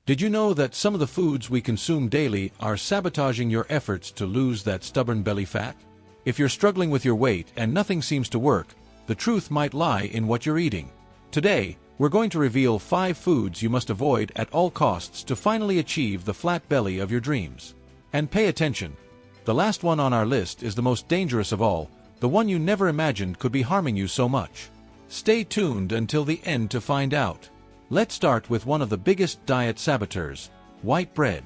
Did you know that some of the foods we consume daily are sabotaging your efforts to lose that stubborn belly fat? If you're struggling with your weight and nothing seems to work, the truth might lie in what you're eating. Today, we're going to reveal 5 foods you must avoid at all costs to finally achieve the flat belly of your dreams. And pay attention. The last one on our list is the most dangerous of all, the one you never imagined could be harming you so much. Stay tuned until the end to find out. Let's start with one of the biggest diet saboteurs, white bread.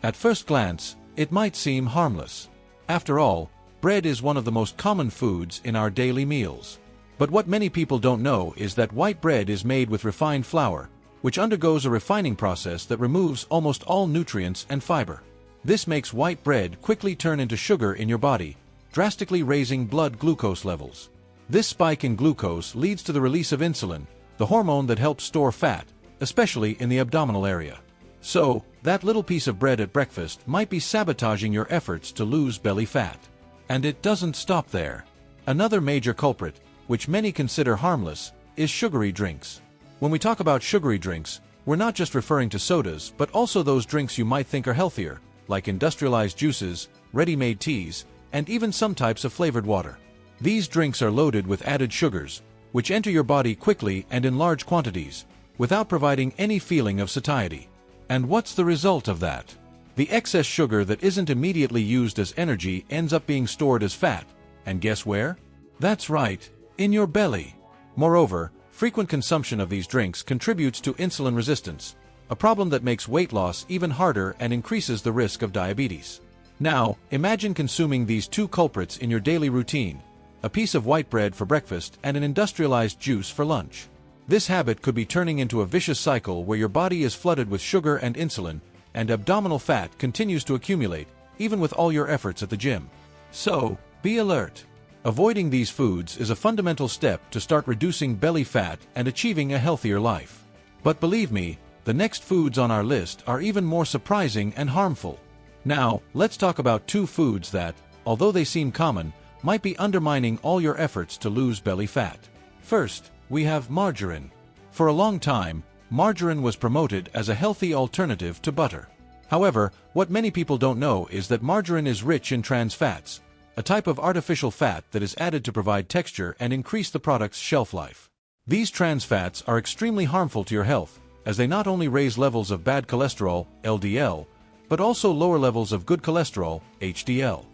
At first glance, it might seem harmless. After all, bread is one of the most common foods in our daily meals. But what many people don't know is that white bread is made with refined flour, which undergoes a refining process that removes almost all nutrients and fiber. This makes white bread quickly turn into sugar in your body, drastically raising blood glucose levels. This spike in glucose leads to the release of insulin, the hormone that helps store fat, especially in the abdominal area. So, that little piece of bread at breakfast might be sabotaging your efforts to lose belly fat. And it doesn't stop there. Another major culprit, which many consider harmless, is sugary drinks. When we talk about sugary drinks, we're not just referring to sodas, but also those drinks you might think are healthier, like industrialized juices, ready-made teas, and even some types of flavored water. These drinks are loaded with added sugars, which enter your body quickly and in large quantities, without providing any feeling of satiety. And what's the result of that? The excess sugar that isn't immediately used as energy ends up being stored as fat, and guess where? That's right, in your belly. Moreover, frequent consumption of these drinks contributes to insulin resistance, a problem that makes weight loss even harder and increases the risk of diabetes. Now, imagine consuming these 2 culprits in your daily routine: a piece of white bread for breakfast and an industrialized juice for lunch. This habit could be turning into a vicious cycle where your body is flooded with sugar and insulin, and abdominal fat continues to accumulate, even with all your efforts at the gym. So, be alert. Avoiding these foods is a fundamental step to start reducing belly fat and achieving a healthier life. But believe me, the next foods on our list are even more surprising and harmful. Now, let's talk about 2 foods that, although they seem common, might be undermining all your efforts to lose belly fat. First, we have margarine. For a long time, margarine was promoted as a healthy alternative to butter. However, what many people don't know is that margarine is rich in trans fats, a type of artificial fat that is added to provide texture and increase the product's shelf life. These trans fats are extremely harmful to your health, as they not only raise levels of bad cholesterol, LDL, but also lower levels of good cholesterol, HDL.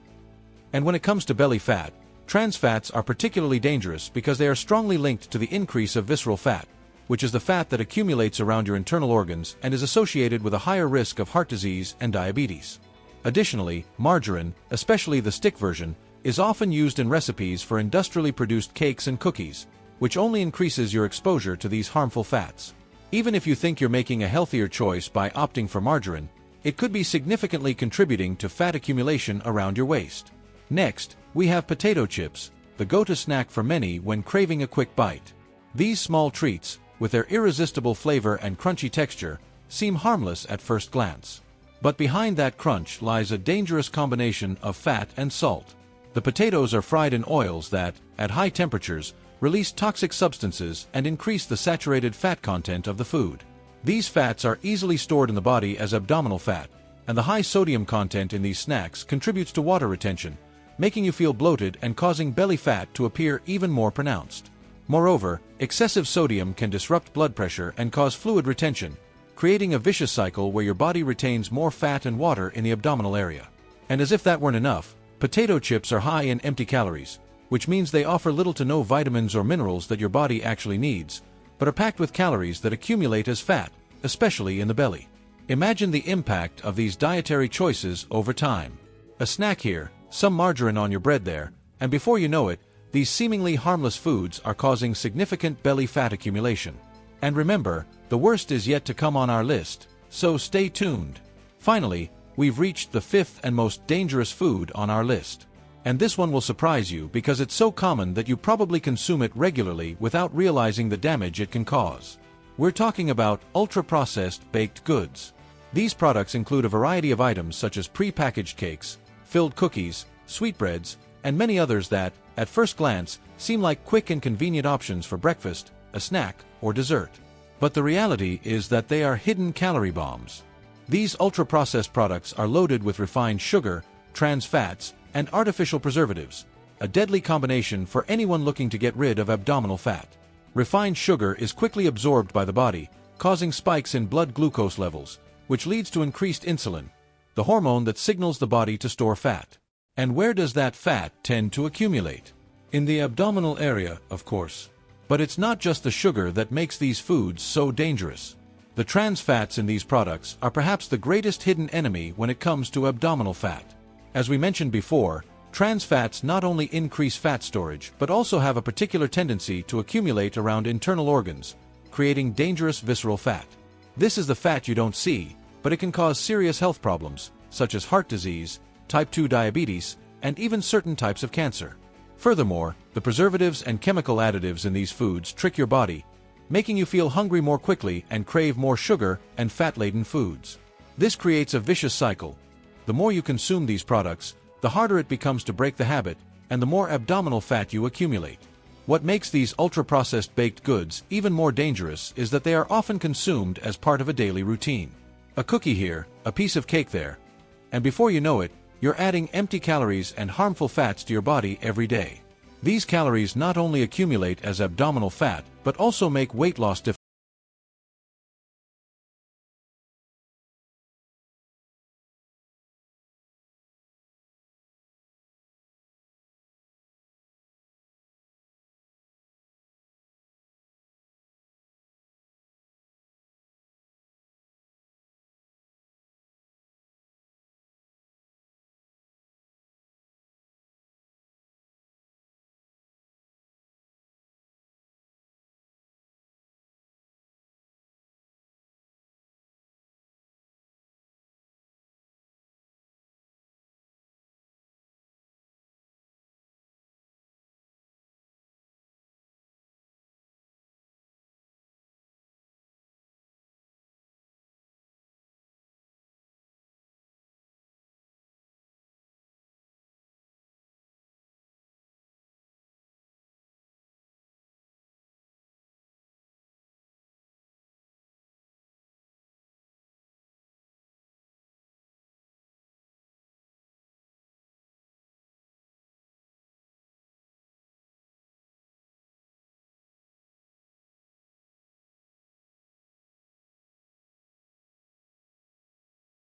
And when it comes to belly fat, trans fats are particularly dangerous because they are strongly linked to the increase of visceral fat, which is the fat that accumulates around your internal organs and is associated with a higher risk of heart disease and diabetes. Additionally, margarine, especially the stick version, is often used in recipes for industrially produced cakes and cookies, which only increases your exposure to these harmful fats. Even if you think you're making a healthier choice by opting for margarine, it could be significantly contributing to fat accumulation around your waist. Next, we have potato chips, the go-to snack for many when craving a quick bite. These small treats, with their irresistible flavor and crunchy texture, seem harmless at first glance. But behind that crunch lies a dangerous combination of fat and salt. The potatoes are fried in oils that, at high temperatures, release toxic substances and increase the saturated fat content of the food. These fats are easily stored in the body as abdominal fat, and the high sodium content in these snacks contributes to water retention, making you feel bloated and causing belly fat to appear even more pronounced. Moreover, excessive sodium can disrupt blood pressure and cause fluid retention, creating a vicious cycle where your body retains more fat and water in the abdominal area. And as if that weren't enough, potato chips are high in empty calories, which means they offer little to no vitamins or minerals that your body actually needs, but are packed with calories that accumulate as fat, especially in the belly. Imagine the impact of these dietary choices over time. A snack here, some margarine on your bread there, and before you know it, these seemingly harmless foods are causing significant belly fat accumulation. And remember, the worst is yet to come on our list, so stay tuned. Finally, we've reached the 5th and most dangerous food on our list. And this one will surprise you because it's so common that you probably consume it regularly without realizing the damage it can cause. We're talking about ultra-processed baked goods. These products include a variety of items such as pre-packaged cakes, filled cookies, sweetbreads, and many others that, at first glance, seem like quick and convenient options for breakfast, a snack, or dessert. But the reality is that they are hidden calorie bombs. These ultra-processed products are loaded with refined sugar, trans fats, and artificial preservatives, a deadly combination for anyone looking to get rid of abdominal fat. Refined sugar is quickly absorbed by the body, causing spikes in blood glucose levels, which leads to increased insulin, the hormone that signals the body to store fat. And where does that fat tend to accumulate? In the abdominal area, of course. But it's not just the sugar that makes these foods so dangerous. The trans fats in these products are perhaps the greatest hidden enemy when it comes to abdominal fat. As we mentioned before, trans fats not only increase fat storage but also have a particular tendency to accumulate around internal organs, creating dangerous visceral fat. This is the fat you don't see, but it can cause serious health problems, such as heart disease, type 2 diabetes, and even certain types of cancer. Furthermore, the preservatives and chemical additives in these foods trick your body, making you feel hungry more quickly and crave more sugar and fat-laden foods. This creates a vicious cycle. The more you consume these products, the harder it becomes to break the habit, and the more abdominal fat you accumulate. What makes these ultra-processed baked goods even more dangerous is that they are often consumed as part of a daily routine. A cookie here, a piece of cake there. And before you know it, you're adding empty calories and harmful fats to your body every day. These calories not only accumulate as abdominal fat, but also make weight loss difficult.